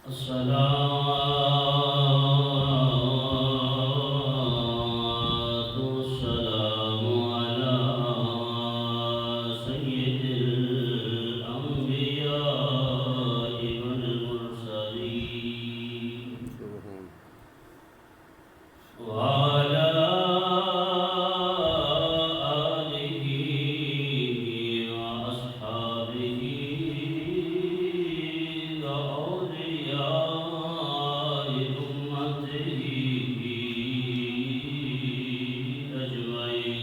الصلاة والسلام على سيد الأنبياء والمرسلين وعلى آله وأصحابه وأولياء أمته أجمعين.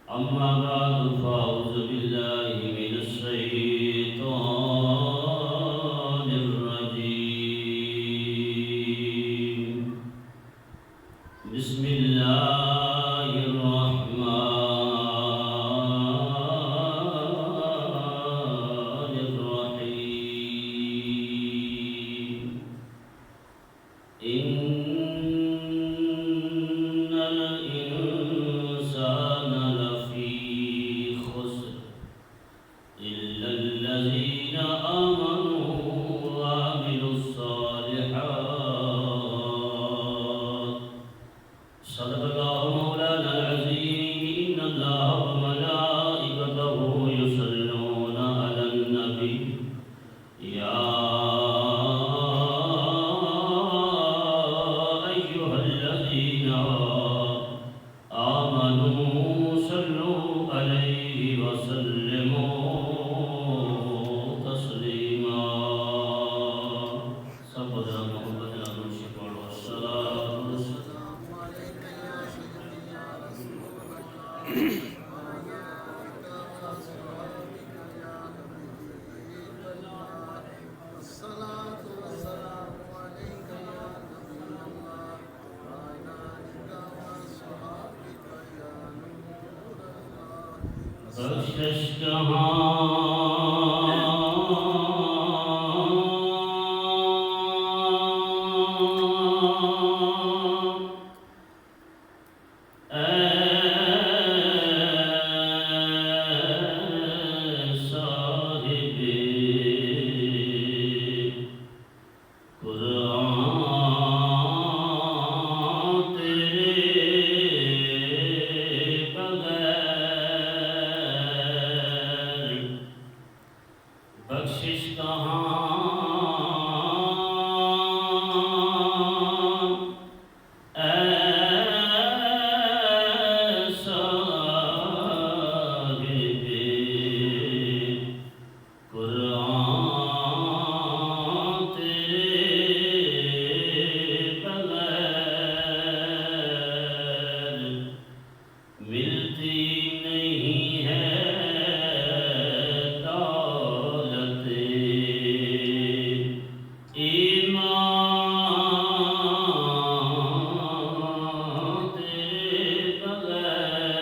أما بعد فأعوذ بالله من الشيطان الرجيم. بسم الله الرحمن الرحيم. إن الإنسان لفي خسر إلا الذين آمنوا وعملوا الصالحات. صدق الله مولانا العظيم. إن الله وملائكته يصلون على النبي يا أيها الذين آمنوا صلوا عليه وسلموا تسليما. سبحان محمد الشكر والسلام. بخشش کہاں اے صاحب قرآن تیرے بغیر بخشش کہاں اے صاحب قرآن تیرے بغیر ملتی نہیں ہے دولت ایمان تیرے بغیر.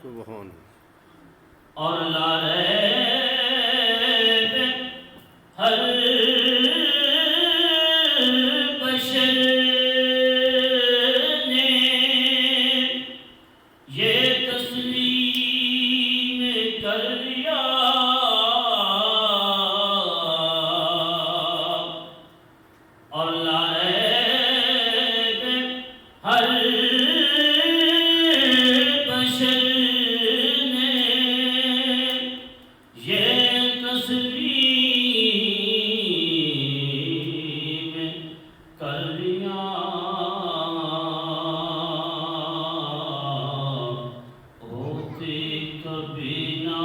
سبحان اور لا ریب ہر بشر نے یہ تسلیم کر لیا اور لا ریب ہر بشر نے یہ تسلیم کر لیا. ہوتی کبھی نہ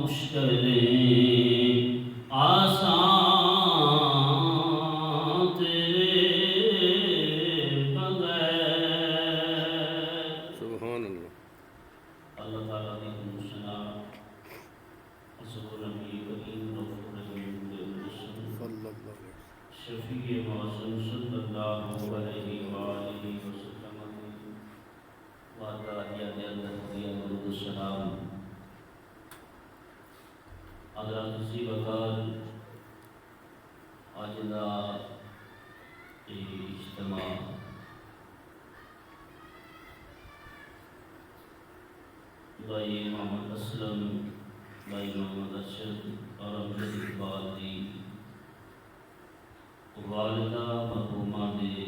مشکلیں آسان تیرے بغیر. سبحان اللہ. اللہ تعالیٰ نے ہم سنا حضور نبی کریم غفور رحیم صلی اللہ علیہ وسلم. شفیع معظم صلی اللہ علیہ وآلہ وسلم وعلیہ درود السلام. حضرات ذی وقار آجدہ اجتماع بھائی محمد اسلم بھائی محمد ارشد اور امجد اقبال دی والدہ مرحومہ دے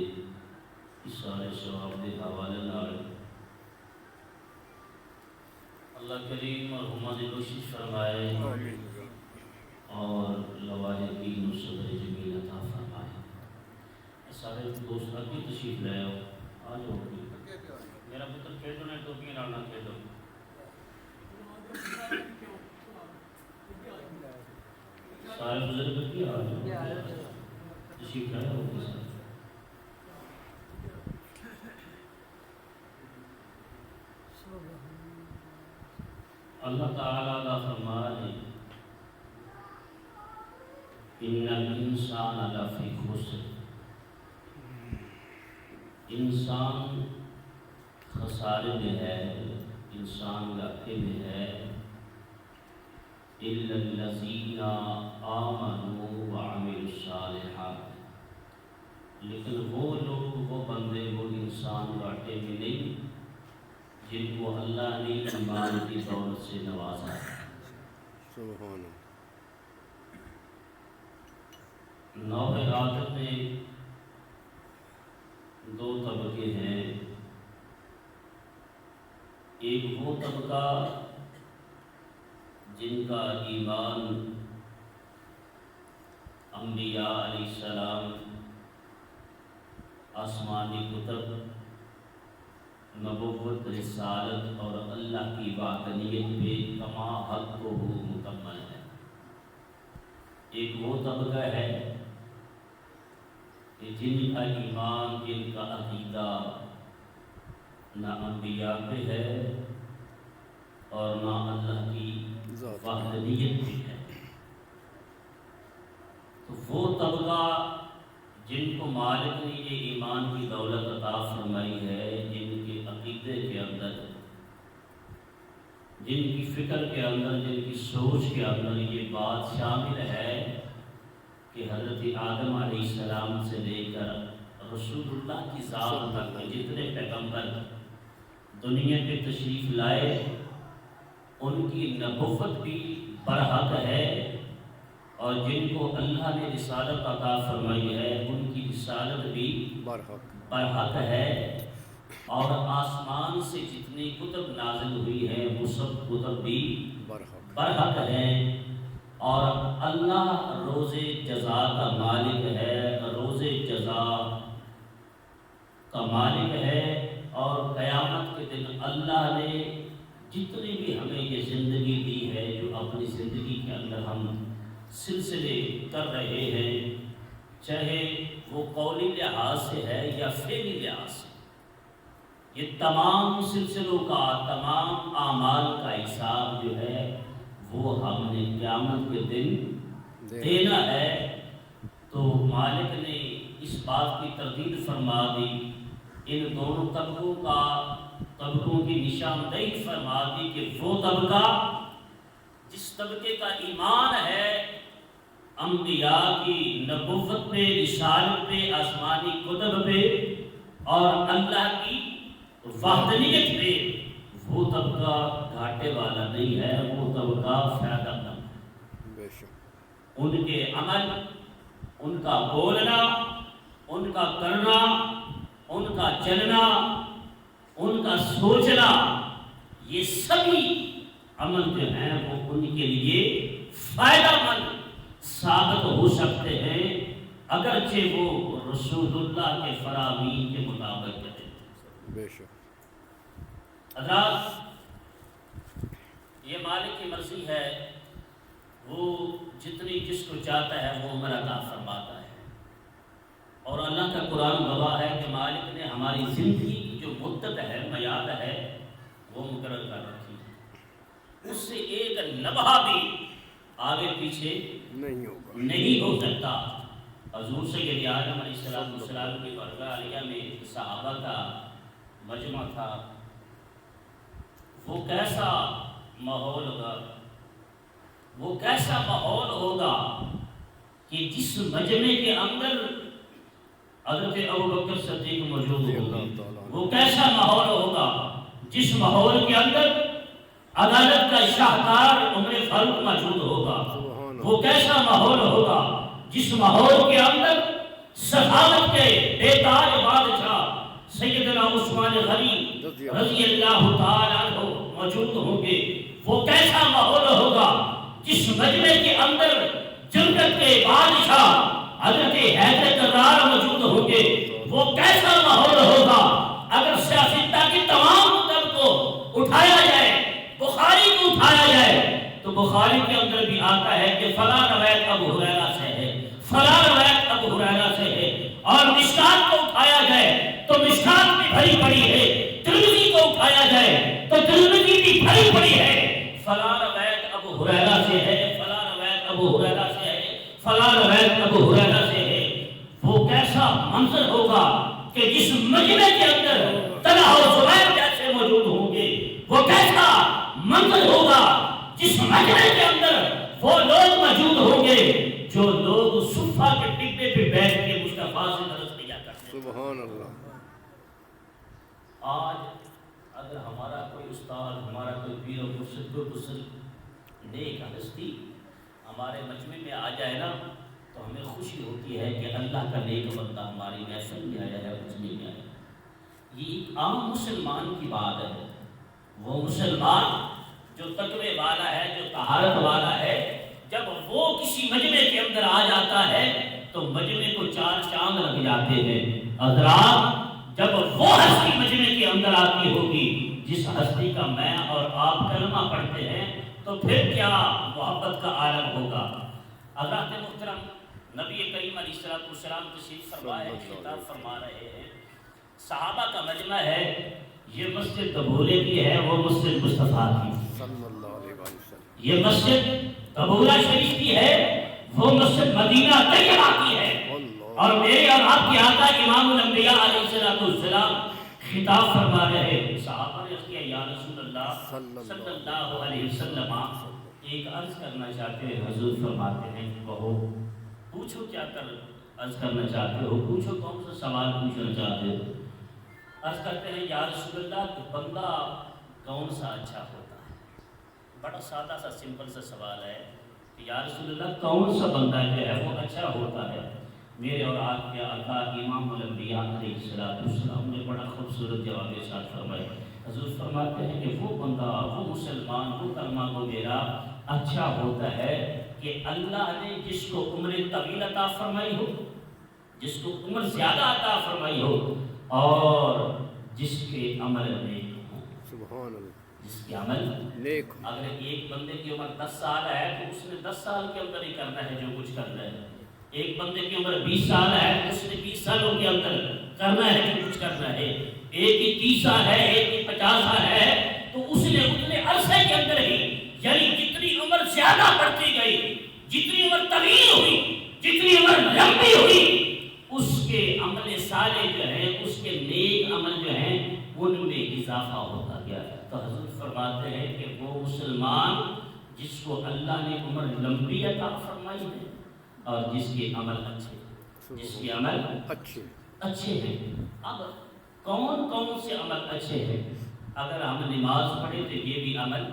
اشارے ثواب دے حوالے نال اللہ کریم مرحومہ دی کوشش فرمائے اور لواحقی نصرت جمیل عطا فرمائے۔ سارے دوست اگے تشریف لے آؤ، آ جاؤ، میرا پتر کھیڈو نے ٹوپیاں نال نہ کھیڈو۔ سارے بزرگ کی آ جاؤ، تشریف لے آؤ۔ اللہ تعالیٰ کا فرمان ہے ان الانسان لفی خسر، انسان خسارے میں ہے، انسان گھاٹے میں ہے، الا الذین آمنوا وعملوا الصالحات، لیکن وہ لوگ، وہ بندے، وہ انسان گھاٹے میں نہیں جن کو اللہ نے ایمان کی دولت سے نوازا ہے۔ سبحان اللہ۔ نوح آدم میں دو طبقے ہیں، ایک وہ طبقہ جن کا ایمان انبیاء علیہ السلام، آسمانی کتب، نبوت، رسالت اور اللہ کی وحدانیت پہ کما حق کو مکمل ہے۔ ایک وہ طبقہ ہے کہ جن کا ایمان، جن کا عقیدہ نہ انبیاء پہ ہے اور نہ اللہ کی وحدانیت پہ ہے۔ تو وہ طبقہ جن کو مالک نے یہ ایمان کی دولت عطا فرمائی ہے، جن کے عقیدے کے اندر، جن کی فکر کے اندر، جن کی سوچ کے اندر یہ بات شامل ہے کہ حضرت آدم علیہ السلام سے لے کر رسول اللہ کی ذات تک جتنے پیغمبر دنیا پہ تشریف لائے ان کی نبوت بھی برحق ہے، اور جن کو اللہ نے رسالت عطا فرمائی ہے ان کی رسالت بھی برحق ہے، اور آسمان سے جتنی کتب نازل ہوئی ہیں وہ سب کتب بھی برحق ہیں، اور اللہ روز جزا کا مالک ہے، روز جزا کا مالک ہے، اور قیامت کے دن اللہ نے جتنی بھی ہمیں یہ زندگی دی ہے، جو اپنی زندگی کے اندر ہم سلسلے کر رہے ہیں، چاہے وہ قولی لحاظ سے ہے یا فعلی لحاظ سے، یہ تمام سلسلوں کا، تمام اعمال کا حساب جو ہے وہ ہم نے قیامت کے دن دینا ہے۔ تو مالک نے اس بات کی تردید فرما دی، ان دونوں طبقوں کی نشاندہی فرما دی کہ وہ طبقہ جس طبقے کا ایمان ہے انبیاء کی نبوت پہ، رسالت پہ، آسمانی کتب پہ اور اللہ کی وحدانیت پہ، وہ طبقہ گھاٹے والا نہیں ہے، وہ طبقہ فائدہ مند ہے۔ ان کے عمل، ان کا بولنا، ان کا کرنا، ان کا چلنا، ان کا سوچنا، یہ سبھی عمل جو ہیں وہ ان کے لیے فائدہ مند ثابت ہو سکتے ہیں، اگرچہ وہ رسول اللہ کے فرامین کے مطابق چلے۔ بے شک حضرات، یہ مالک کی مرضی ہے، وہ جتنی جس کو چاہتا ہے وہ عمر عطا فرماتا ہے، اور اللہ کا قرآن گواہ ہے کہ مالک نے ہماری زندگی کی جو مدت ہے، میعاد ہے، وہ مقرر کر رکھی ہے، اس سے ایک لمحہ بھی آگے پیچھے نہیں ہو سکتا۔ حضور سید عالم علیہ السلام کی بارگاہ عالیہ میں صحابہ کا مجمع تھا، وہ کیسا ماحول ہوگا، وہ کیسا ماحول ہوگا کہ جس مجمع کے اندر حضرت ابوبکر صدیق موجود ہوگا، وہ کیسا ماحول ہوگا جس ماحول کے اندر عدالت کا شاہکار عمر فاروق موجود ہوگا، وہ کیسا ماحول ہوگا جس ماحول کے اندر سخاوت کے بے تاج بادشاہ سیدنا عثمان غنی رضی اللہ تعالی عنہ موجود ہوں گے۔ وہ کیسا ماحول ہوگا جس مجمع کے اندر جنت کے بادشاہ حضرت حیدر کرار موجود ہوں گے۔ وہ کیسا ماحول ہوگا اگر سیاستہ کی تمام مدد کو اٹھایا جائے، بخاری کو اٹھایا جائے تو بخاری کے اندر بھی آتا ہے کہ فلاں روایت ابو ہریرہ سے ہے، فلاں روایت ابو ہریرہ سے ہے، اور مشکات کو اٹھایا جائے تو مشکات بھی بھری پڑی ہے، ترمذی کو اٹھایا جائے تو ترمذی بھی بھری پڑی ہے، فلاں روایت ابو ہریرہ سے ہے، فلاں روایت ابو ہریرہ سے ہے، فلاں روایت ابو ہریرہ سے ہے۔ وہ کیسا منظر ہوگا کہ جس مجمع کے اندر طلحہ و زبیر جیسے موجود ہوں گے، وہ کیسا منظر ہوگا جس مجمع کے اندر وہ لوگ موجود ہوں گے جو لوگ صفہ کے ڈبے پہ بیٹھ کے مصطفیٰ سے درس لیا کرتے ہیں۔ سبحان اللہ۔ آج اگر ہمارا کوئی استاد، ہمارا کوئی پیر و مرشد، کوئی بزرگ نیک ہستی ہمارے مجمع میں آ جائے نا تو ہمیں خوشی ہوتی ہے کہ اللہ کا نیک بندہ ہماری محفل میں آیا ہے، مجمع میں آیا ہے۔ یہ ایک عام مسلمان کی بات ہے۔ وہ مسلمان جو تقوی والا ہے، جو طہارت والا ہے، جب وہ کسی مجمع کے اندر آ جاتا ہے تو مجمع کو چار چاند لگ جاتے ہیں۔ حضرات، جب وہ ہستی مجمع کے اندر آتی ہوگی جس ہستی کا میں اور آپ کلمہ پڑھتے ہیں تو پھر کیا محبت کا عالم ہوگا۔ حضرات محترم، نبی کریم علیہ السلام تشریف فرما ہے، خطاب فرما رہے ہیں، صحابہ کا مجمع ہے، یہ مسجد قبولے کی ہے، وہ مسجد مصطفیٰ کی، صلی اللہ علیہ وسلم، یہ مسجد قبولہ شریف کی ہے، وہ مسجد مدینہ طیبہ کی ہے۔ اور میرے اور آپ کے آقا امام الانبیاء علیہ السلام خطاب فرما رہے ہیں۔ صحابہ نے کیا یا رسول اللہ صلی اللہ علیہ وسلم، ایک عرض کرنا چاہتے ہیں۔ حضور فرماتے ہیں کہ کہو، پوچھو کیا عرض کرنا چاہتے ہو، پوچھو کون سا سوال پوچھنا چاہتے ہو۔ عرض کرتے ہیں یا رسول اللہ کہ بندہ کون سا اچھا ہوتا ہے۔ بڑا سادہ سا سمپل سا سوال ہے کہ یا رسول اللہ کون سا بندہ جو ہے وہ اچھا ہوتا ہے۔ میرے اور آپ کے آقا امام الانبیاء علیہ السلام نے بڑا خوبصورت جواب ارشاد فرمایا۔ حضور فرماتے ہیں کہ وہ بندہ، وہ مسلمان، وہ کلمہ گو میرا اچھا ہوتا ہے کہ اللہ نے جس کو عمر طویل عطا فرمائی ہو، جس کو عمر زیادہ عطا فرمائی ہو، اور جس کے عمل نیک ہوں۔ سبحان اللہ، جس کے عمل نیک۔ اگر ایک بندے کی عمر 10 سال ہے تو اس نے 10 سال کے اندر ہی کرنا ہے جو کچھ کرنا ہے۔ ایک بندے کی عمر 20 سال ہے تو اس نے 20 سالوں کے اندر کرنا ہے جو کچھ کرنا ہے۔ ایک کی 30 سال ہے، ایک کی 50 سال ہے تو اس نے اتنے عرصے کے اندر ہی، یعنی جتنی عمر زیادہ بڑھتی گئی، جتنی عمر طویل ہوئی، جتنی عمر لمبی ہوئی، اس کے عمل صالح جو ہے، اس کے نیک عمل جو ہیں ان میں اضافہ ہوتا گیا۔ تو حضور فرماتے ہیں کہ وہ مسلمان جس کو اللہ نے عمر لمبی عطا فرمائی ہے اور جس کے عمل اچھے، جس کے عمل اچھے ہیں۔ اب کون کون سے عمل اچھے ہیں؟ اگر ہم نماز پڑھیں تو یہ بھی عمل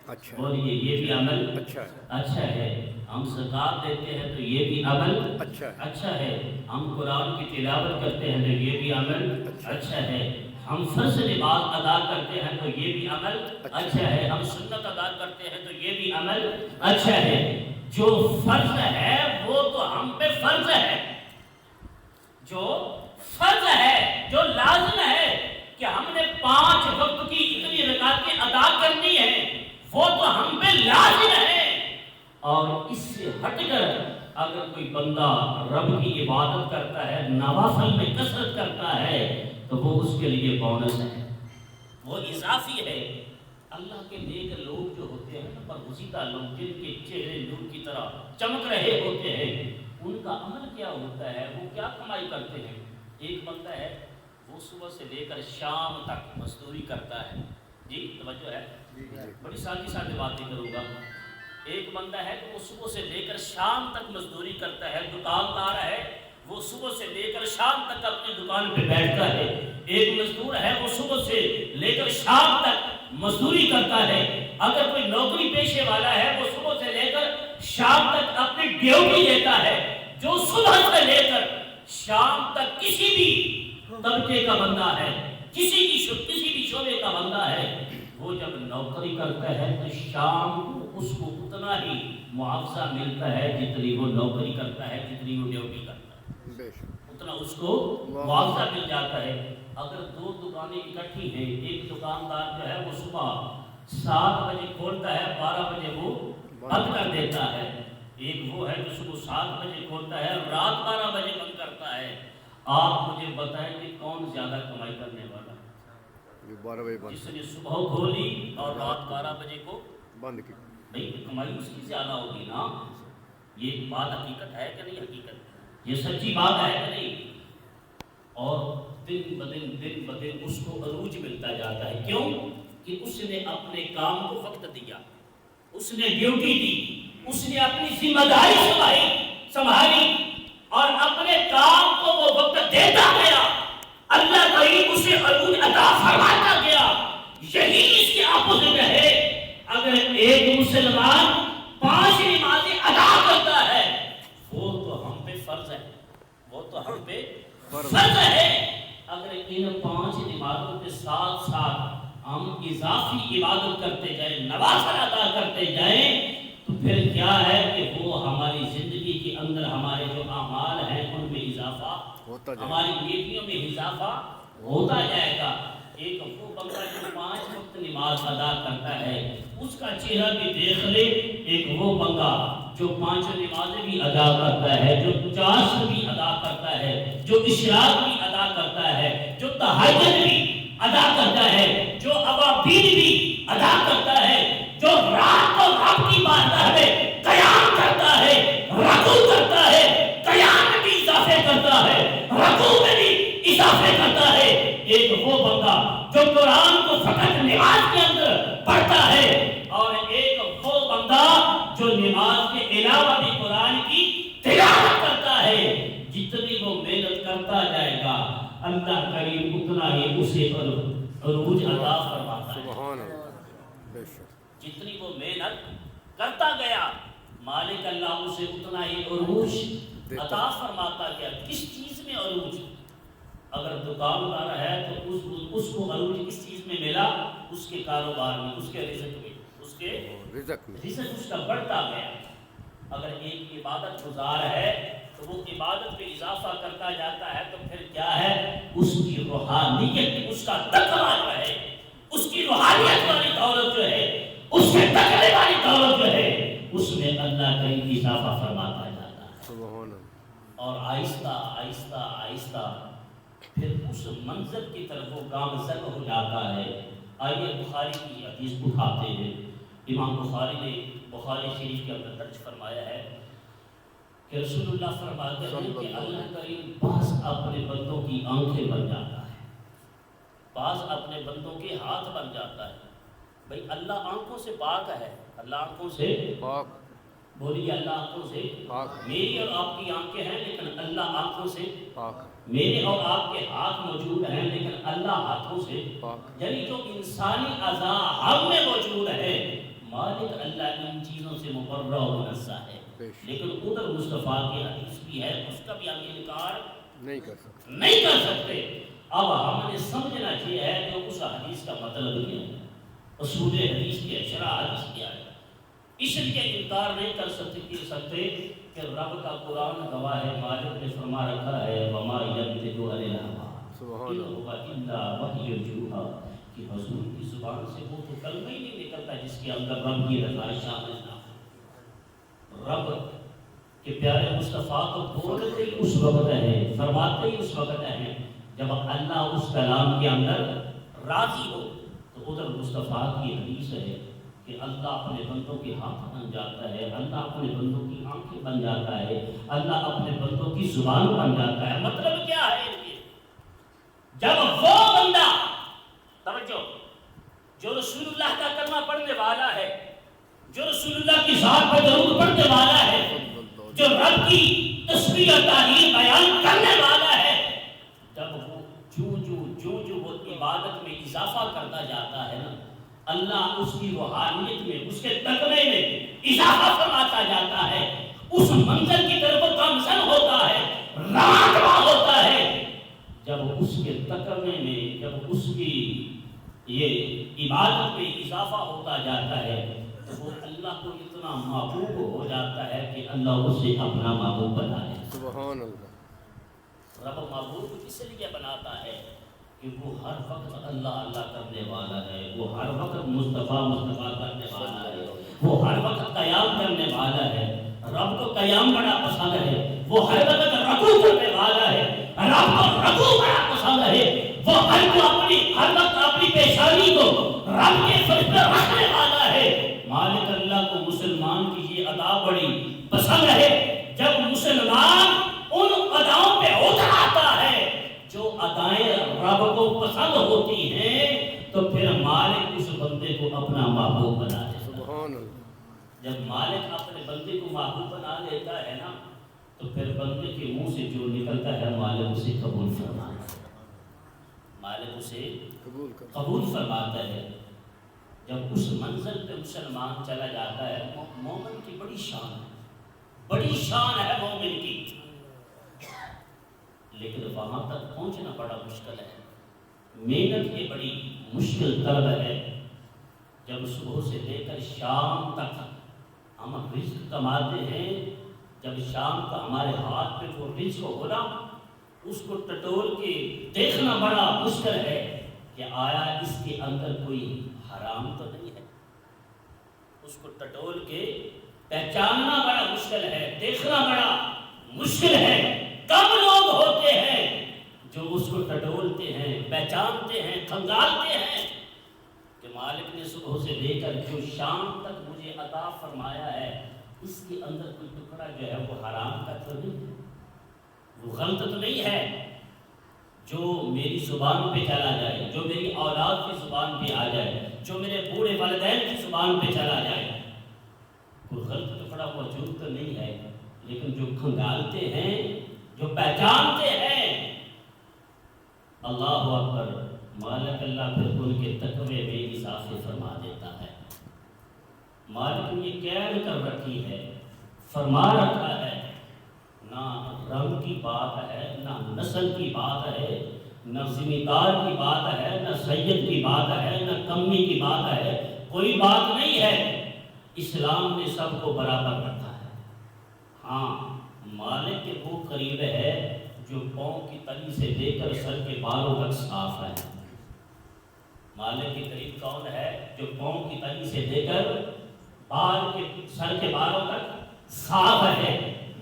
اچھا، بولیے یہ بھی عمل اچھا ہے۔ ہم زکات دیتے ہیں تو یہ بھی عمل اچھا ہے۔ ہم قرآن کی تلاوت کرتے ہیں تو یہ بھی عمل اچھا ہے۔ ہم فرض نماز ادا کرتے ہیں تو یہ بھی عمل اچھا ہے۔ ہم سنت ادا کرتے ہیں تو یہ بھی عمل اچھا ہے۔ جو فرض ہے وہ تو ہم پہ فرض ہے، جو فرض ہے، جو لازم ہے کہ ہم نے 5 وقت کی اتنی رکعتیں ادا کرنی ہے، وہ تو ہم پہ لازم ہے۔ اور اس سے ہٹ کر اگر کوئی بندہ رب کی عبادت کرتا ہے، نوافل میں کثرت کرتا ہے تو وہ اس کے لیے بونس ہے، وہ اضافی ہے۔ اللہ کے نیک لوگ جو ہوتے ہیں نا، برگزیدہ لوگ جن کے چہرے نور کی طرح چمک رہے ہوتے ہیں، ان کا عمل کیا ہوتا ہے، وہ کیا کمائی کرتے ہیں۔ ایک بندہ ہے وہ صبح سے لے کر شام تک مزدوری کرتا ہے۔ جی توجہ ہے، بڑی سادی باتیں کروں گا۔ ایک بندہ ہے کہ وہ صبح سے لے کر شام تک مزدوری کرتا ہے، دکاندار ہے، وہ صبح سے لے کر شام تک اپنی دکان پہ بیٹھتا ہے۔ ایک مزدور ہے وہ صبح سے لے کر شام تک مزدوری کرتا ہے، اگر کوئی نوکری پیشے والا ہے وہ صبح سے لے کر شام تک اپنی ڈیوٹی دیتا ہے، جو صبح سے لے کر شام تک کسی بھی طبقے کا بندہ ہے، کسی بھی شعبے کا بندہ ہے، وہ جب نوکری کرتا ہے تو شام کو اس کو اتنا ہی معاوضہ ملتا ہے جتنی وہ نوکری کرتا ہے، جتنی وہ ڈیوٹی کرتا ہے، اتنا اس کو معاوضہ مل جاتا ہے۔ اگر دو دکانیں اکٹھی ہیں، ایک دکاندار جو ہے وہ صبح 7 بجے کھولتا ہے، 12 بجے وہ بند کر دیتا ہے، ایک وہ ہے جو صبح 7 بجے کھولتا ہے اور رات 12 بجے بند کرتا ہے، آپ مجھے بتائیں کہ کون زیادہ کمائی کرنے والا؟ 12 بجے بند، جس نے صبح کھولی اور رات 12 بجے کو بند کی، بھئی کمائی اس کی زیادہ ہوگی نا۔ یہ بات حقیقت ہے کہ نہیں؟ حقیقت، یہ سچی بات ہے کہ نہیں؟ اور دن بدن اس کو عروج ملتا جاتا ہے، کیوں کہ اس نے اپنے کام کو وقت دیا، اس نے ڈیوٹی دی، اس نے اپنی ذمہ داری سنبھالی اور اپنے کام کو وہ وقت دیتا گیا، اللہ کریم اسے عروج عطا فرماتا گیا۔ یہی اس کے اپوزٹ ہے، اگر ایک مسلمان 5 نمازیں ادا کرتا ہے وہ تو ہم پہ فرض ہے، وہ تو ہم پہ فرض ہے، اگر ان 5 نمازوں کے ساتھ ساتھ ہم اضافی عبادت کرتے جائیں، نوافل ادا کرتے جائیں، تو پھر کیا ہے کہ وہ ہماری زندگی کے اندر ہمارے جو اعمال ہیں ان میں اضافہ ہوتا جائے، ہماری نیکیوں میں اضافہ ہوتا جائے گا۔ ایک وہ بندہ جو 5 وقت نماز ادا کرتا ہے اس کا چہرہ بھی دیکھ لے، ایک وہ بندہ جو 5 نمازیں بھی ادا کرتا ہے، جو 50 بھی ادا کرتا ہے، جو اشراق بھی ادا کرتا ہے، جو تہجد بھی ادا کرتا ہے، جو اوابین بھی ادا کرتا ہے، جو رات کو رب کی بارگاہ میں قیام کرتا ہے، رکوع کرتا ہے، قیام میں بھی اضافے کرتا ہے، رکوع میں بھی اضافے کرتا ہے، ایک وہ بندہ جو قرآن کو فقط نماز کے اندر پڑھتا ہے، اور ایک وہ بندہ جو نماز کے علاوہ بھی قرآن کی تلاوت کرتا ہے، جتنی وہ محنت کرتا جائے گا اللہ کریم اتنا ہی اسے عروج عطا فرماتا ہے۔ سبحان اللہ، بے شک، جتنی وہ محنت کرتا گیا مالک اللہ اسے اتنا ہی عروج عطا فرماتا گیا۔ کس چیز میں عروج؟ اگر دکاندار ہے تو اس کو عروج کس چیز میں ملا؟ اس کے کاروبار میں، اس کے رزق میں، اس کے رزق اس کا بڑھتا گیا۔ اگر ایک عبادت گزار ہے تو وہ عبادت میں اضافہ کرتا جاتا ہے، تو پھر کیا ہے؟ اس کی روحانیت، اس کا تقویٰ جو ہے، اس کی روحانیت والی دولت جو ہے، اس کے تقوی والی دولت جو ہے، اس میں اللہ کا اضافہ فرماتا جاتا ہے۔ سبحان اللہ، اور آہستہ آہستہ آہستہ پھر اس منظر کی طرف وہ گامزن ہو جاتا ہے۔ آئیے بخاری کی حدیث اٹھاتے ہیں، امام بخاری نے بخاری شریف کے اندر درج فرمایا ہے کہ رسول اللہ فرماتے ہیں کہ اللہ کریم بعض اپنے بندوں کی آنکھیں بن جاتا ہے، بعض اپنے بندوں کے ہاتھ بن جاتا ہے۔ بھئی اللہ آنکھوں سے پاک ہے، اللہ آنکھوں سے پاک، بولیے اللہ آنکھوں سے پاک، میری اور آپ کی آنکھیں ہیں لیکن اللہ آنکھوں سے پاک، میرے اور آپ کے ہاتھ موجود ہیں لیکن اللہ ہاتھوں سے پاک، یعنی جو انسانی اعضاء ہم میں موجود ہے مالک اللہ ان چیزوں سے مبرہ و منزہ ہے، لیکن ادھر مصطفیٰ کی حدیث بھی ہے، اس کا بھی ہم انکار نہیں کر سکتے۔ اب ہم نے سمجھنا چاہیے ہے کہ اس حدیث کا مطلب کیا ہے، اصول حدیث کی شرح حدیث کیا ہے، اس لیے انکار نہیں کر سکتے کہ رب کا قرآن گواہ ہے، مالک نے فرما رکھا ہے وما ينطق عن الهوى ان هو الا وحی یوحی، کہ حضور کی زبان سے وہ تو کلمہ ہی نہیں نکلتا جس کے اندر رب کی رضا شامل نہ ہو۔ رب کے پیارے مصطفیٰ کو بولتے ہی اس وقت ہے، فرماتے ہی اس وقت ہے جب اللہ اس کلام کے اندر راضی ہو۔ تو ادھر مصطفیٰ کی حدیث ہے کہ اللہ اپنے بندوں کے ہاتھ بن جاتا ہے، اللہ اپنے بندوں کی آنکھیں بن جاتا ہے، اللہ اپنے بندوں کی زبان بن جاتا ہے۔ مطلب کیا ہے ان کے؟ جب وہ بندہ توجہ جو رسول اللہ کا کلمہ پڑھنے والا ہے، جو رسول اللہ کی ذات پر درود پڑھنے والا ہے، جو رب کی تسبیح اور تعریف بیان کرنے والا ہے، جب وہ جو وہ عبادت میں اضافہ کرتا جاتا ہے نا، اللہ اس کی روحانیت میں، اس کے تقوی میں اضافہ فرماتا جاتا ہے، اس منزل کی طرف گامزن ہوتا ہے، رواں ہوتا ہے جب اس کے تقوی میں، جب اس کی یہ عبادت میں اضافہ ہوتا جاتا ہے تو وہ اللہ کو اتنا محبوب ہو جاتا ہے کہ اللہ اسے اپنا محبوب بنا لیتا ہے۔ سبحان اللہ۔ رب محبوب اس لیے بناتا ہے کہ وہ ہر وقت اللہ اللہ کرنے والا ہے، وہ ہر وقت مصطفیٰ مصطفیٰ کرنے والا ہے، وہ ہر وقت قیام کرنے والا ہے۔ رب کو قیام بڑا پسند ہے، وہ ہر وقت رکوع کرنے والا ہے، رب کو رکوع بڑا پسند ہے، وہ ہر وقت اپنی پیشانی کو رب کے فرش پر رکھنے والا ہے۔ مالک اللہ کو مسلمان کی یہ ادا بڑی پسند ہے، جب مسلمان ان اداؤں پہ اتر آتا ہے جو ادائیں رب کو پسند ہوتی ہیں تو پھر مالک اس بندے کو اپنا محبوب بنا لیتا ہے۔ سبحان اللہ۔ جب مالک اپنے بندے کو محبوب بنا لیتا ہے نا تو پھر بندے کے منہ سے جو نکلتا ہے مالک اسے قبول فرماتا ہے، مالک اسے قبول فرماتا ہے۔ جب اس منزل پہ مسلمان چلا جاتا ہے، مومن کی بڑی شان ہے، بڑی شان ہے مومن کی، لیکن وہاں تک پہنچنا بڑا مشکل ہے، محنت یہ بڑی مشکل طلب ہے۔ جب صبح سے لے کر شام تک ہم رزق کماتے ہیں، جب شام کا ہمارے ہاتھ پہ وہ رزق ہونا، اس کو ٹٹول کے دیکھنا بڑا مشکل ہے کہ آیا اس کے اندر کوئی حرام تو نہیں ہے، اس کو ٹٹول کے پہچاننا بڑا مشکل ہے، دیکھنا بڑا مشکل ہے۔ کم لوگ ہوتے ہیں جو اس کو ٹٹولتے ہیں، پہچانتے ہیں، کھنگالتے ہیں کہ مالک نے صبح سے لے کر جو شام تک مجھے عطا فرمایا ہے اس کے اندر کوئی ٹکڑا جو ہے وہ حرام کا تو نہیں ہے، وہ غلط تو نہیں ہے، جو میری زبان پہ چلا جائے، جو میری اولاد کی زبان پہ آ جائے، جو میرے بوڑھے والدین کی زبان پہ چلا جائے، کوئی غلط ٹکڑا موجود تو نہیں ہے، لیکن جو کھنگالتے ہیں، جو پہچانتے ہیں، اللہ اکبر، مالک اللہ پھر ان کے تقوی میں اضافہ فرما دیتا ہے۔ مالک نے یہ قید کر رکھی ہے، فرما رکھا ہے، نہ رنگ کی بات ہے، نہ نسل کی بات ہے، نہ زمیندار کی بات ہے، نہ سید کی بات ہے، نہ کمی کی بات ہے، کوئی بات نہیں ہے۔ اسلام نے سب کو برابر رکھا ہے۔ ہاں، مالک کے وہ قریب ہے جو پاؤں کی تلی سے لے کر سر کے بالوں تک صاف ہے۔ مالک کے قریب کون ہے؟ جو پاؤں کی تلی سے لے کر سر کے بالوں تک صاف ہے،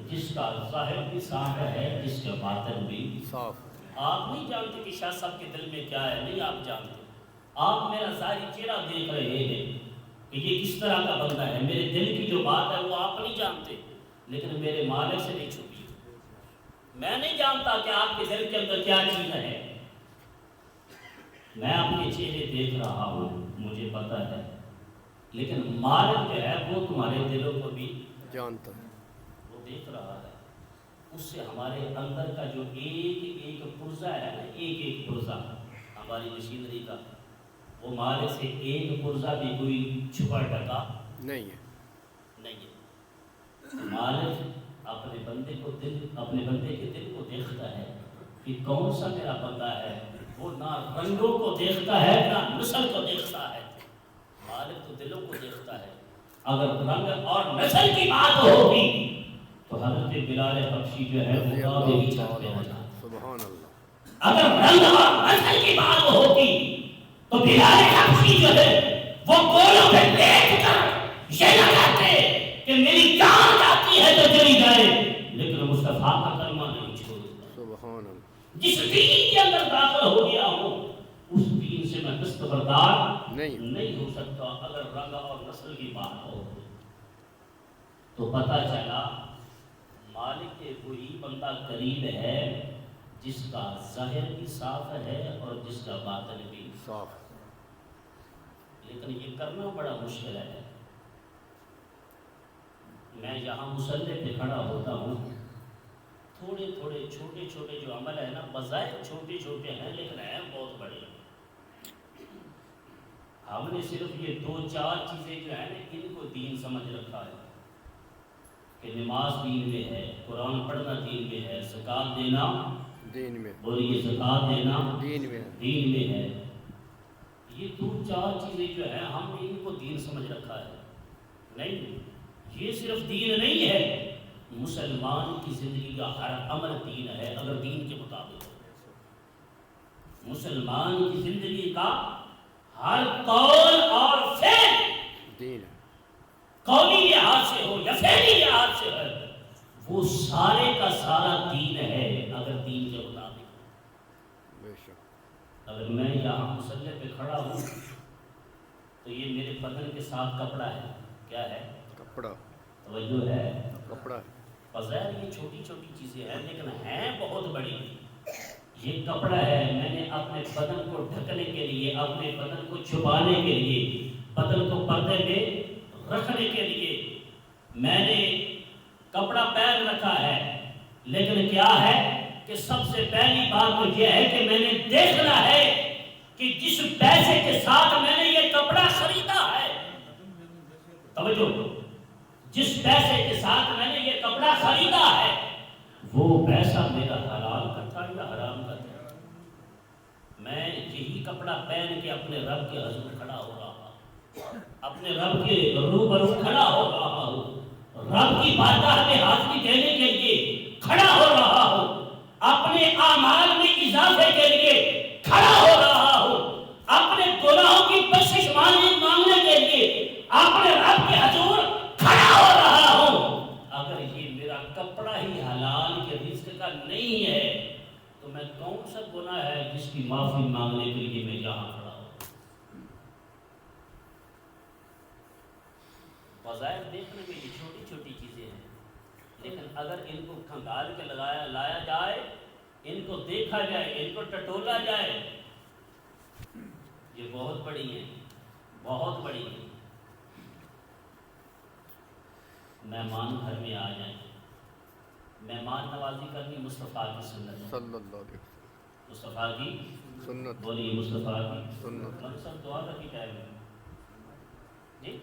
جس کا ظاہر بھی صاف ہے، جس کا باطن بھی صاف۔ آپ نہیں جانتے کہ شاہ صاحب کے دل میں کیا ہے، نہیں آپ جانتے، آپ میرا ظاہری چہرہ دیکھ رہے ہیں کہ یہ کس طرح کا بندہ ہے، میرے دل کی جو بات ہے وہ آپ نہیں جانتے، لیکن میرے مالک سے نہیں چھپی۔ میں نہیں جانتا کہ آپ کے دل کے اندر کیا چیز ہے، میں اپنے چہرے دیکھ رہا ہوں، مجھے پتا ہے، لیکن مالک جو ہے وہ تمہارے دلوں کو بھی جانتا ہے، وہ دیکھ رہا ہے۔ اس سے ہمارے اندر کا جو ایک ایک پرزہ ہے نا، ایک ایک پرزہ ہماری مشینری کا، وہ مالک سے ایک پرزہ بھی کوئی چھپا ڈکا نہیں ہے۔ مالک اپنے بندے کے دل کو دیکھتا ہے کہ کون سا میرا بندہ ہے، وہ نہ رنگوں کو دیکھتا ہے نہ نسل کو دیکھتا ہے، مالک تو دلوں کو دیکھتا ہے۔ اگر رنگ اور نسل کی بات ہوگی تو حضرت بلال حبشی جو ہے وہ کعبے کی چھت پہ رہتا۔ سبحان اللہ۔ اگر رنگ اور نسل کی بات ہوگی تو بلال حبشی جو ہے وہ گولوں پہ لیٹ کر یہ نہ کہتے کہ میری جان جاتی ہے تو چلی جائے، لیکن مصطفیٰ کا کلمہ نہیں چھوڑتا۔ سبحان اللہ۔ جس دین کے اندر داخل ہو گیا ہوں اس دین سے میں دستبردار نہیں ہو سکتا۔ اگر رنگ اور نسل کی بات ہو تو پتہ چلا مالک کے کوئی بندہ قریب ہے جس کا ظاہر بھی صاف ہے اور جس کا باطن بھی صاف، لیکن یہ کرنا بڑا مشکل ہے۔ میں یہاں مصلی پہ کھڑا ہوتا ہوں، تھوڑے تھوڑے چھوٹے چھوٹے جو عمل ہے نا، بظاہر چھوٹے چھوٹے ہیں لیکن ہیں بہت بڑے۔ ہم نے صرف یہ 2-4 چیزیں جو ہیں نا ان کو دین سمجھ رکھا ہے کہ نماز دین میں ہے، قرآن پڑھنا دین میں ہے، زکوٰۃ دینا دین میں، بولیے زکوٰۃ دینا دین میں، دین میں ہے۔ یہ 2-4 چیزیں جو ہیں ہم نے ان کو دین سمجھ رکھا ہے۔ نہیں، یہ صرف دین نہیں ہے، مسلمان کی زندگی کا ہر عمل دین ہے اگر دین کے مطابق ہو۔ مسلمان کی زندگی کا ہر قول اور فعل دین ہے، قولی لحاظ سے ہو یا فعلی لحاظ سے ہو، وہ سارے کا سارا دین ہے اگر دین کے مطابق ہو۔ بے شک، اگر میں یہاں مصلی پہ کھڑا ہوں تو یہ میرے بدن کے ساتھ کپڑا ہے، کیا ہے؟ کپڑا، توجہ ہے؟ کپڑا ہے، بظاہر یہ چھوٹی چھوٹی چیزیں ہیں لیکن ہیں بہت بڑی۔ یہ کپڑا ہے، میں نے اپنے بدن کو ڈھکنے کے لیے، اپنے بدن کو چھپانے کے لیے، بدن کو پردے میں رکھنے کے لیے میں نے کپڑا پہن رکھا ہے، لیکن کیا ہے کہ سب سے پہلی بات تو یہ ہے کہ میں نے دیکھنا ہے کہ جس پیسے کے ساتھ میں نے یہ کپڑا خریدا ہے، توجہ، جس پیسے کے ساتھ میں نے یہ کپڑا خریدا ہے وہ پیسہ میرا حلال کا تھا یا حرام کا تھا۔ میں یہی کپڑا پہن کے اپنے رب کے حضور کھڑا ہو رہا ہوں، اپنے رب کے روبرو کھڑا ہو رہا ہوں، رب کی بارگاہ میں حاضری دینے کے لیے کھڑا ہو رہا ہوں، اپنے اعمال میں اضافے کے لیے کھڑا ہو رہا ہوں، اپنے گناہوں کی بخشش مانگنے کے لیے اپنے رب کے حضور کھڑا ہو رہا ہوں۔ اگر یہ میرا کپڑا ہی حلال کے رزق کا نہیں ہے تو میں کون سا گناہ ہے جس کی معافی مانگنے کے لیے میں یہاں کھڑا ہوں؟ بظاہر دیکھنے میں یہ چھوٹی چھوٹی چیزیں ہیں، لیکن اگر ان کو کھنگال کے لایا جائے، ان کو دیکھا جائے، ان کو ٹٹولا جائے، یہ بہت بڑی ہیں، بہت بڑی ہیں۔ مہمان گھر میں آ جائیں، مہمان نوازی کرنی مصطفیٰ کی سنت ہے، صلی اللہ علیہ وسلم، مصطفیٰ کی سنت، بولیے مصطفیٰ کی سنت، ہم سب دعا کا کی ٹائم ہے جی،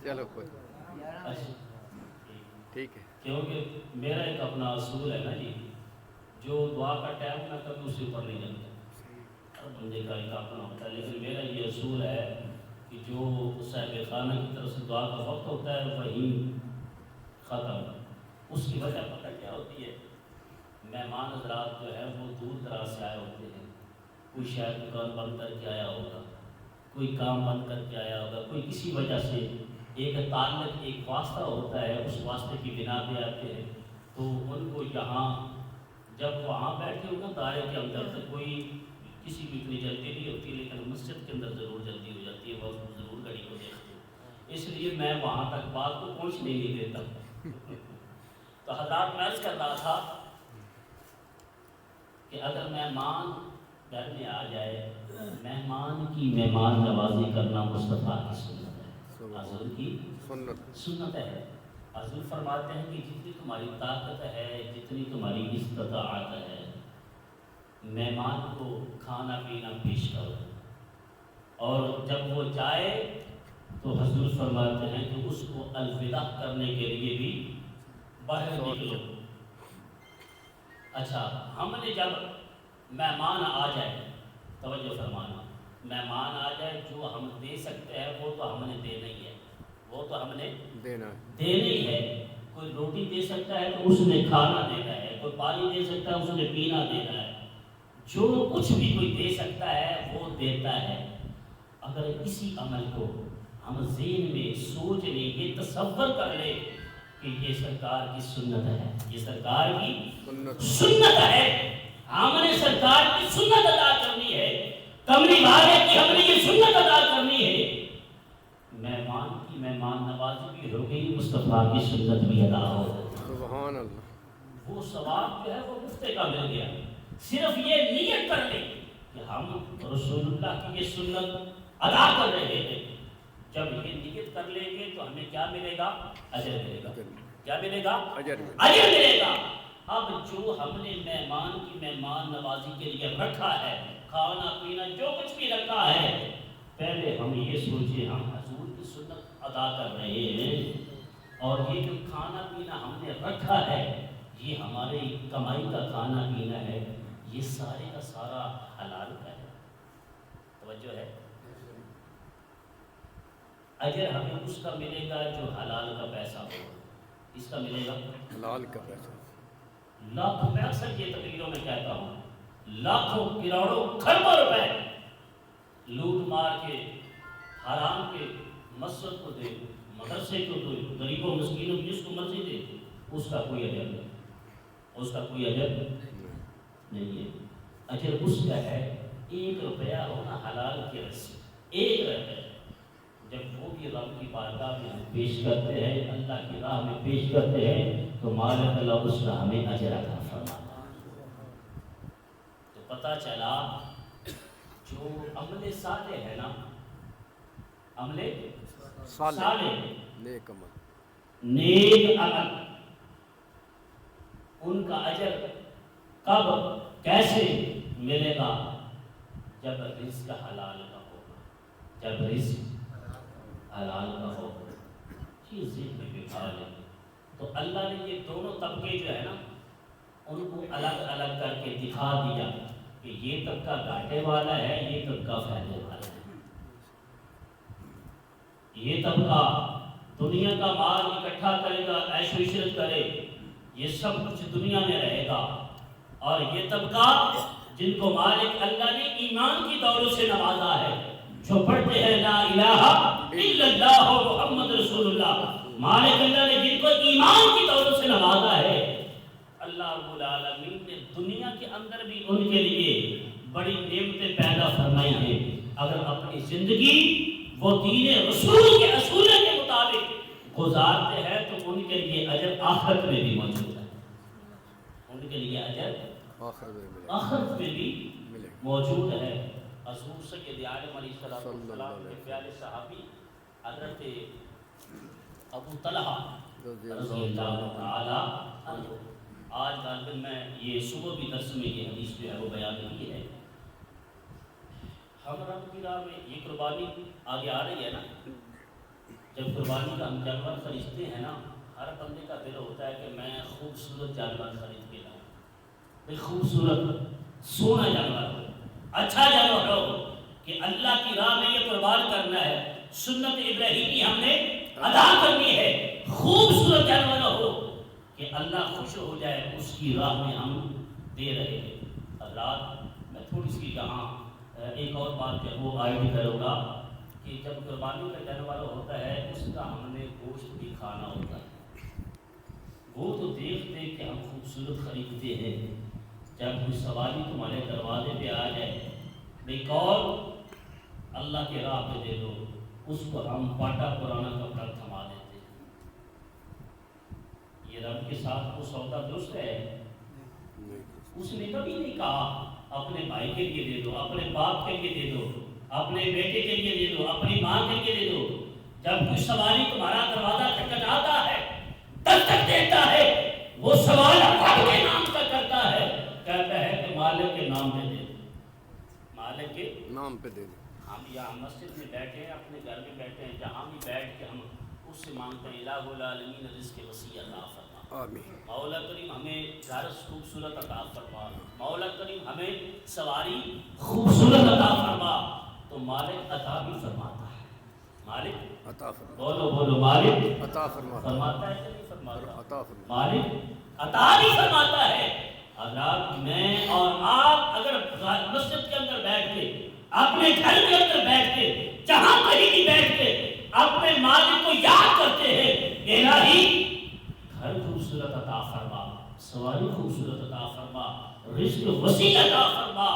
چلو کوئی اچھا ٹھیک ہے، کیونکہ میرا ایک اپنا اصول ہے نا جی، جو دعا کا ٹائم میں کبھی اس سے اوپر نہیں جاتا، ہر بندے کا ایک اپنا ہوتا ہے، لیکن میرا یہ اصول ہے کہ جو صاحب خانہ کی طرف سے دعا کا وقت ہوتا ہے وہیں ختم۔ اس کی وجہ پتہ کیا ہوتی ہے؟ مہمان حضرات جو ہے وہ دور دراز سے آئے ہوتے ہیں، کوئی شاید دکان بند کر کے آیا ہوگا، کوئی کام بند کر کے آیا ہوگا، کوئی کسی وجہ سے ایک تعلق، ایک واسطہ ہوتا ہے، اس واسطے کی بنا پہ آتے ہیں، تو ان کو یہاں جب وہاں بیٹھے ہوگا دائرے کے اندر تو کوئی کسی بھی اتنی جلدی نہیں ہوتی، لیکن مسجد کے اندر ضرور جلدی ہو جاتی ہے، وہ ضرور گھڑی کو دیکھتے ہیں، اس لیے میں وہاں تک بات کو پہنچنے نہیں دیتا۔ تو حضرات میں عرض کر رہا تھا کہ اگر مہمان گھر میں آ جائے، مہمان کی مہمان نوازی کرنا مصطفیٰ کی سنت ہے، حضور کی سنت ہے۔ حضور فرماتے ہیں کہ جتنی تمہاری طاقت ہے، جتنی تمہاری استطاعت ہے، مہمان کو کھانا پینا پیش کرو، اور جب وہ جائے تو حضور فرماتے ہیں کہ اس کو الوداع کرنے کے لیے بھی باہر نکلو۔ اچھا، ہم نے جب مہمان آ جائے، توجہ فرمانا، مہمان آ جائے، جو ہم دے سکتے ہیں وہ تو ہم نے دینا ہی ہے، وہ تو ہم نے دینا ہی ہے۔ کوئی روٹی دے سکتا ہے تو اس نے کھانا دینا ہے، کوئی پانی دے سکتا ہے اس نے پینا دینا ہے، جو کچھ بھی کوئی دے سکتا ہے وہ دیتا ہے۔ اگر اسی عمل کو ہم ذہن میں سوچ لیں، یہ تصور کر لیں کہ یہ سرکار کی سنت ہے، یہ سرکار کی سنت ہے، ہم نے سرکار کی سنت ادا کرنی ہے، کملی والے کی ہم نے یہ سنت ادا کرنی ہے، مہمان کی مہمان نوازی بھی ہو گئی، مصطفیٰ کی سنت بھی ادا ہو گئی، سبحان اللہ، وہ ثواب جو ہے وہ مفتے کا مل گیا۔ صرف یہ نیت کر لیں کہ ہم رسول اللہ کی یہ سنت ادا کر رہے ہیں، جب یہ نیت کر لیں گے تو ہمیں کیا ملے گا؟ اجر ملے گا۔ کیا ملے گا؟ اجر ملے گا۔ اب جو ہم نے مہمان کی مہمان نوازی کے لیے رکھا ہے، کھانا پینا جو کچھ بھی رکھا ہے، پہلے ہم یہ سوچیں ہم حضور کی سنت ادا کر رہے ہیں، اور یہ جو کھانا پینا ہم نے رکھا ہے یہ ہمارے کمائی کا کھانا پینا ہے، یہ سارے کا سارا حلال کا ہے۔ توجہ ہے؟ اجر ہمیں اس کا ملے گا جو حلال کا پیسہ ہوگا۔ اس کا ملے گا حلال کا پیسہ۔ لاکھوں، میں اکثر یہ تقریروں میں کہتا ہوں، لاکھوں کروڑوں کھربوں روپے لوٹ مار کے حرام کے مسجد کو دے، مدرسے کو دے، غریبوں مسکینوں جس کو مرضی دے، اس کا کوئی اجر نہیں، اس کا کوئی اجر نہیں ہے۔ اجر اس کا ہے 1 روپیہ ہونا حلال کی رسی، 1 روپیہ، جب وہ بھی رب کی بارگاہ میں ہم پیش کرتے ہیں، اللہ کی راہ میں پیش کرتے ہیں، تو مالک اللہ اس کا ہمیں اجر عطا فرماتا ہے۔ تو پتہ چلا جو عمل صالح ہے نا، عمل صالح، نیک عمل، نیک عمل، ان کا اجر کب کیسے ملے گا؟ جب رزق حلال کا ہوگا، جب رزق حلال کا ہوگا، یہ ذہن میں بٹھا لیں۔ تو اللہ نے یہ دونوں طبقے جو ہے نا ان کو الگ الگ کر کے دکھا دیا کہ یہ طبقہ گھاٹے والا ہے، یہ طبقہ فائدے والا ہے۔ یہ طبقہ دنیا کا مال اکٹھا کرے گا، عیش و عشرت کرے، یہ سب کچھ دنیا میں رہے گا، اور یہ طبقہ جن کو مالک اللہ نے ایمان کی دولت سے نوازا ہے، جو پڑھتے ہیں لا الہ الا اللہ محمد رسول اللہ، مالک اللہ نے جن کو ایمان کی دولت سے نوازا ہے، اللہ رب العالمین نے دنیا کے اندر بھی ان کے لیے بڑی نعمتیں پیدا فرمائی ہیں۔ اگر اپنی زندگی وہ دین رسول کے اصول کے مطابق گزارتے ہیں تو ان کے لیے اجر آخرت میں بھی موجود ہے، ان کے لیے اجر آخرت میں بھی موجود ہے۔ حضور سید عالم علیہ السلام کے پیارے صحابی حضرت ابو طلحہ رضی اللہ تعالی عنہ، آج غالباً میں یہ صبح بھی درس میں یہ حدیث جو ہے وہ بیان کی ہے، ہم رب کی راہ میں یہ قربانی آگے آ رہی ہے نا، جب قربانی کا ہم جانور خریدتے ہیں نا، ہر بندے کا دل ہوتا ہے کہ میں خوبصورت جانور خرید کے لاؤں، ایک خوبصورت سونا جانور ہو، اچھا جانور ہو کہ اللہ کی راہ میں یہ قربان کرنا ہے، سنت ابراہیمی ہم نے ادا کرنی ہے، خوبصورت جانور ہو کہ اللہ خوش ہو جائے، اس کی راہ میں ہم دے رہے ہیں۔ حضرات میں تھوڑی سی یہاں ایک اور بات جو وہ آئیڈ کروں گا کہ جب قربانی کا جانور ہوتا ہے اس کا ہم نے گوشت بھی کھانا ہوتا ہے، وہ تو دیکھ دیکھ کے ہم خوبصورت خریدتے ہیں، جب کوئی سواری تمہارے دروازے پہ آ جائے بھئی کون اللہ کے راہ پہ دے دو، اس کو ہم پاٹا پرانا کپڑا تھما دیتے ہیں۔ یہ رب کے ساتھ وہ سودا درست ہے؟ اس نے کبھی نہیں کہا اپنے بھائی کے لیے دے دو، اپنے باپ کے لیے دے دو، اپنے بیٹے کے لیے دے دو، اپنی ماں کے لیے دے دو۔ جب کوئی سواری تمہارا دروازہ کھٹکھٹاتا ہے، دستک دیتا ہے، وہ سوال رب کے نام کا کرتا ہے، کہتا ہے کہ مالک کے نام پہ دے دو، مالک کے نام پہ دے دو۔ ہم یہاں مسجد میں بیٹھے ہیں، اپنے گھر میں بیٹھے ہیں، جہاں بھی بیٹھ کے ہم اس سے مانگتے ہیں الہ العالمین رزق وسیع عطا فرما، آمین۔ مولا کریم ہمیں گھر خوبصورت عطا فرما، مولا کریم ہمیں سواری خوبصورت عطا فرما، تو مالک عطا بھی فرماتا ہے، مالک عطا فرما، بولو بولو، مالک عطا فرماتا، فرماتا ہے کہ نہیں فرماتا؟ عطا فرما، مالک عطا بھی فرماتا ہے۔ حضرات میں اور آپ اگر مسجد کے اندر بیٹھ کے، اپنے گھر کے اندر بیٹھ کے، جہاں کہیں بھی بیٹھ کے اپنے مالک کو یاد کرتے ہیں، الہی گھر خوبصورت عطا فرما، سواری خوبصورت عطا فرما، رزق وسیع عطا فرما،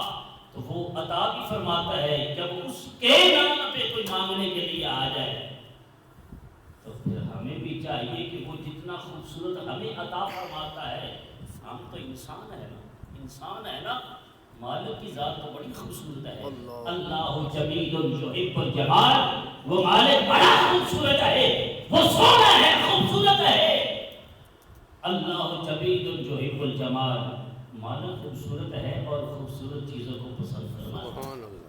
تو وہ عطا بھی فرماتا ہے۔ جب اس کے نام پہ کوئی مانگنے کے لیے آ جائے تو پھر ہمیں بھی چاہیے کہ وہ جتنا خوبصورت ہمیں عطا فرماتا ہے، ہم تو انسان ہے نا، انسان ہے نا، مالک کی ذات تو بڑی خوبصورت ہے، اللہ جمیل یحب الجمال، وہ مالک بڑا خوبصورت ہے، وہ سونا ہے، خوبصورت ہے۔ اللہ جمیل یحب الجمال، مالک خوبصورت ہے اور خوبصورت چیزوں کو پسند فرماتا ہے۔ سبحان اللہ۔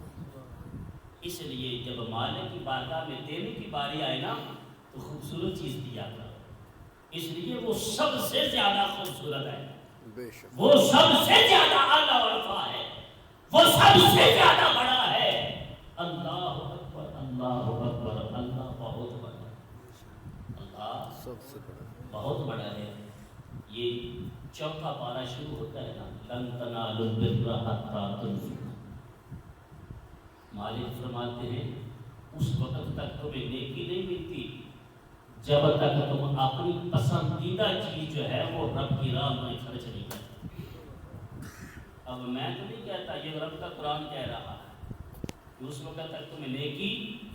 اس لیے جب مالک کی بارگاہ میں دینے کی باری آئے نا تو خوبصورت چیز دیا کرو، اس لیے وہ سب سے زیادہ خوبصورت ہے، بے شک، وہ سب سے زیادہ اعلیٰ و رفع ہے، وہ سب سے زیادہ بڑا ہے۔ اللہ اکبر، اللہ اکبر، اللہ بہت بڑا ہے، اللہ سب سے بڑا۔ بہت بڑا ہے۔ یہ چوتھا پارہ شروع ہوتا ہے نا، لن تنالوا البر حتی تنفقوا، مالک فرماتے ہیں اس وقت تک تمہیں نیکی نہیں ملتی جب تک تم اپنی پسندیدہ چیز جو ہے وہ رب کی راہ میں خرچ نہیں کرتے۔ اب میں تو نہیں کہتا، یہ رب کا قرآن کہہ رہا ہے کہ اس وقت تک تمہیں نیکی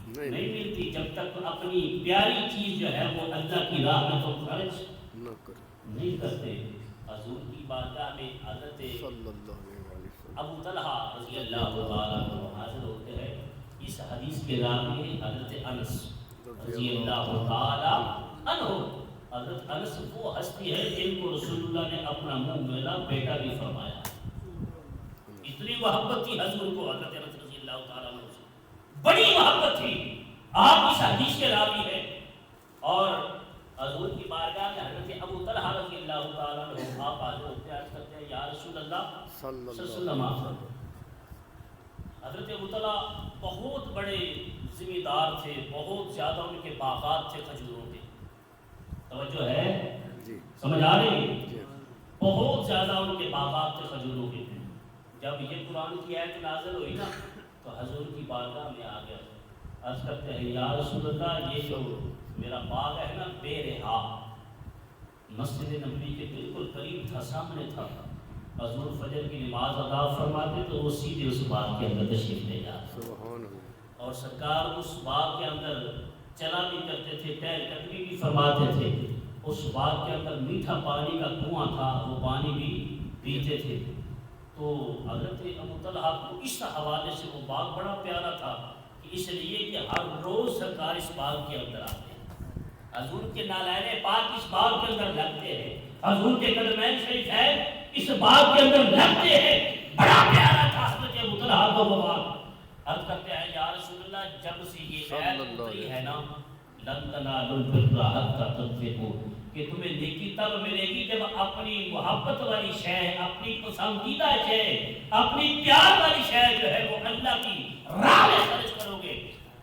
نہیں ملتی جب تک تم اپنی پیاری چیز جو ہے وہ اللہ کی راہ میں تم خرچ نہ کرے۔ نہیں کرتے۔ حضور کی بارگاہ میں حضرت صلی اللہ علیہ وسلم۔ ابو طلحہ رضی اللہ تعالیٰ عنہ حاضر ہوتے ہیں۔ اس حدیث کے راوی ہیں حضرت انس رضی اللہ تعالیٰ عنہ۔ حضرت انس وہ ہستی ہے جن کو رسول اللہ نے اپنا منہ میلا بیٹا بھی فرمایا۔ اتنی محبت تھی حضور کو حضرت انس رضی اللہ تعالیٰ عنہ سے، بڑی محبت تھی۔ آپ اس حدیث کے راوی ہیں اور حضور کی بارگاہ میں حضرت ابو طلحہ رضی اللہ تعالیٰ عنہ آپ حاضر ہوتے ہیں، عرض کرتے ہیں یا رسول اللہ صلی صلی اللہ اللہ علیہ علیہ وسلم۔ حضرت ابو طلحہ بہت بڑے ذمہ دار تھے، بہت زیادہ ان کے باغات تھے کھجوروں کے، توجہ ہے جی سمجھ آ رہی ہے؟ جی بہت زیادہ ان کے باغات تھے کھجوروں کے۔ جب یہ قرآن کی آیت نازل ہوئی نا تو حضور کی بارگاہ میں آ گیا، عرض کرتے ہیں یا رسول اللہ یہ جو میرا باغ ہے نا بے رہا، مسجد نبوی کے بالکل قریب تھا، سامنے تھا، حضور فجر کی نماز ادا فرماتے تو وہ سیدھے اس باغ کے اندر تشریف لے جاتے، سبحان اللہ۔ اور سرکار اس باغ کے اندر چلا بھی کرتے تھے، پیر قدمی بھی فرماتے تھے۔ اس باغ کے اندر میٹھا پانی کا کنواں تھا، وہ پانی بھی پیتے تھے۔ تو حضرت ابو طلحہ کو اس حوالے سے وہ باغ بڑا پیارا تھا کہ اس لیے کہ ہر روز سرکار اس باغ کے اندر آتے ہیں، حضور کے نالائن پاک اس باغ کے اندر لگتے ہیں، حضور کے قدمین شریف ہے اس باغ کے اندر لگتے ہیں، بڑا پیارا تھا حضرت ابو طلحہ کو وہ باغ۔ عرض کرتے ہیں یا رسول اللہ جب سے یہ آیت اتری ہے نا لن تنالوا البر حتی تنفقوا، کہ تمہیں نیکی تب ملے گی جب اپنی محبت والی شے، اپنی پسندیدہ شے، اپنی پیار والی شے جو ہے وہ اللہ کی راہ میں خرچ کرو گے۔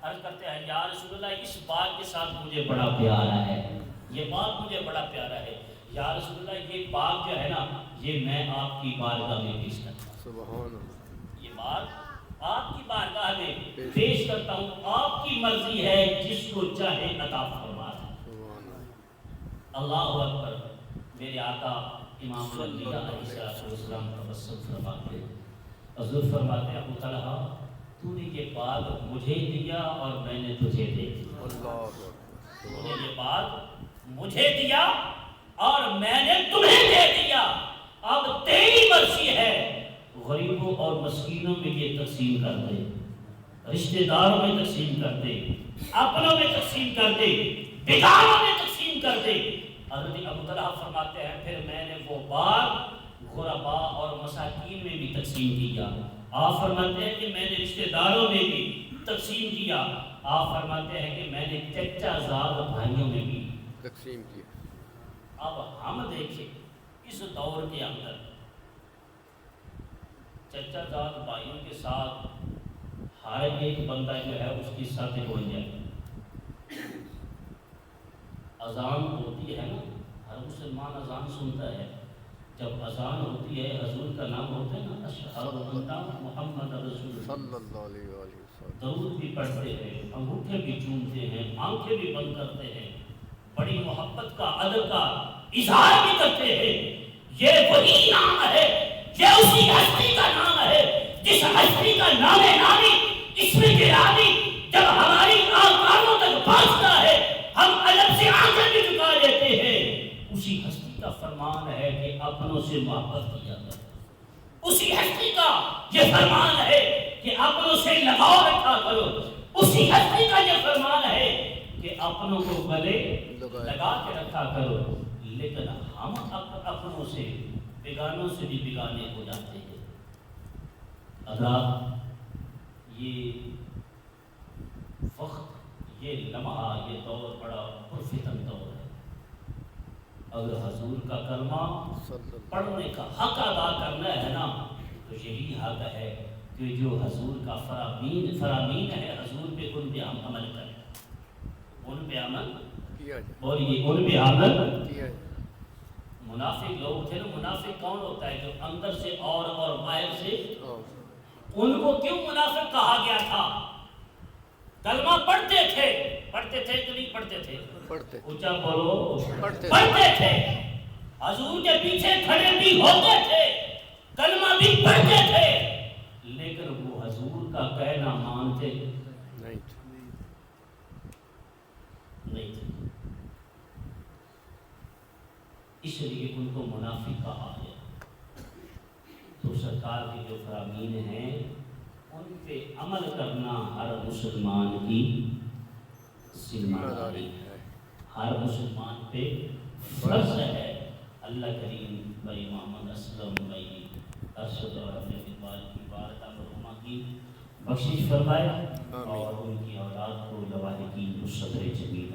عرض کرتے ہیں یا رسول اللہ اس باغ کے ساتھ مجھے بڑا پیارا ہے، یہ باغ مجھے بڑا پیارا ہے، یا رسول اللہ یہ باغ جو ہے نا یہ میں آپ کی بارگاہ میں پیش کرتا ہوں، سبحان اللہ۔ یہ باغ آپ کی بارگاہ میں پیش کرتا ہوں، آپ کی مرضی ہے جس کو چاہے عطا فرما دیں۔ اللہ اکبر۔ میرے آقا امام الانبیاء علیہ السلام تبسم فرماتے ہیں، حضور فرماتے ہیں ابو طلحہ تو نے یہ باغ مجھے دیا اور میں نے تجھے دے دیا، اللہ تو نے یہ باغ مجھے دیا اور میں نے تمہیں دے دیا، اب تیری مرضی ہے، غریبوں اور مسکینوں میں یہ تقسیم کر دے، رشتہ داروں میں تقسیم کر دے، اپنوں میں تقسیم کر دے، بیگانوں میں تقسیم کر دے۔ حضرت ابو طلحہ فرماتے ہیں پھر میں نے وہ باغ غرباء اور مساکین میں بھی تقسیم کیا۔ آپ فرماتے ہیں کہ میں نے رشتہ داروں میں بھی تقسیم کیا۔ آپ فرماتے ہیں کہ میں نے چچا زاد بھائیوں میں بھی تقسیم کیا۔ اب ہم دیکھیں اس دور کے اندر چچا زاد بھائیوں کے ساتھ ہر ایک بندہ جو ہے اس کی ساتھ ہو جائے، اذان ہوتی ہے نا، ہر مسلمان اذان سنتا ہے، جب اذان ہوتی ہے حضور کا نام ہوتا ہے نا اشہد ان محمد رسول اللہ، صلی اللہ علیہ وسلم، درود بھی پڑھتے ہیں، انگوٹھے بھی چومتے ہیں، آنکھیں بھی بند کرتے ہیں، بڑی محبت کا ادب کا اظہار بھی کرتے ہیں۔ یہ وہی نام ہے، یہ اسی ہستی کا نام ہے جس ہستی کا نام نامی اس میں گرامی جب ہماری آنکھوں تک پہنچتا ہے ہم الگ سے آنکھیں بھی جھکا لیتے ہیں۔ اسی ہستی کا فرمان ہے کہ اپنوں سے محبت کیا کرو، اسی ہستی کا یہ فرمان ہے کہ اپنوں سے لگاؤ رکھا کرو، اسی ہستی کا یہ فرمان ہے کہ اپنوں کو گلے لگا کے رکھا کرو۔ لیکن ہم اپنوں سے بیگانوں سے بھی بیگانے ہو جاتے ہیں۔ اگر یہ وقت، یہ لمحہ، یہ دور بڑا پرفتن دور ہے۔ اگر حضور کا کلمہ پڑھنے کا حق ادا کرنا ہے نا، تو یہی حق ہے کہ جو حضور کا فرامین ہے، حضور پہ ان پہ ہم عمل کریں، ان پہ عمل کیا جائے، اور یہ ان پہ عمل۔ کیا جائے۔ منافق لوگ تھے نا، منافق کون ہوتا ہے؟ جو اندر سے اور باہر سے، ہاں، ان کو کیوں منافق کہا گیا تھا؟ کلمہ پڑھتے تھے کہ نہیں پڑھتے تھے؟ پڑھتے اونچا بولو، پڑھتے پڑھتے تھے، حضور کے پیچھے کھڑے بھی ہوتے تھے، کلمہ بھی پڑھتے تھے، لیکن وہ حضور کا کہنا مانتے نہیں نہیں تھے۔ اس لیے ان کو منافق کہا گیا۔ تو سرکار کے جو فرامین ہیں ان پہ عمل کرنا ہر مسلمان کی ذمہ داری ہے، ہر مسلمان پہ فرض ہے۔ اللہ کریم بھائی محمد اسلم بھائی ارشد اور اپنے اقبال کی بارگاہ مرحومہ کی بخشش فرمائے اور ان کی اولاد کو لواحقین کو صدر جمیل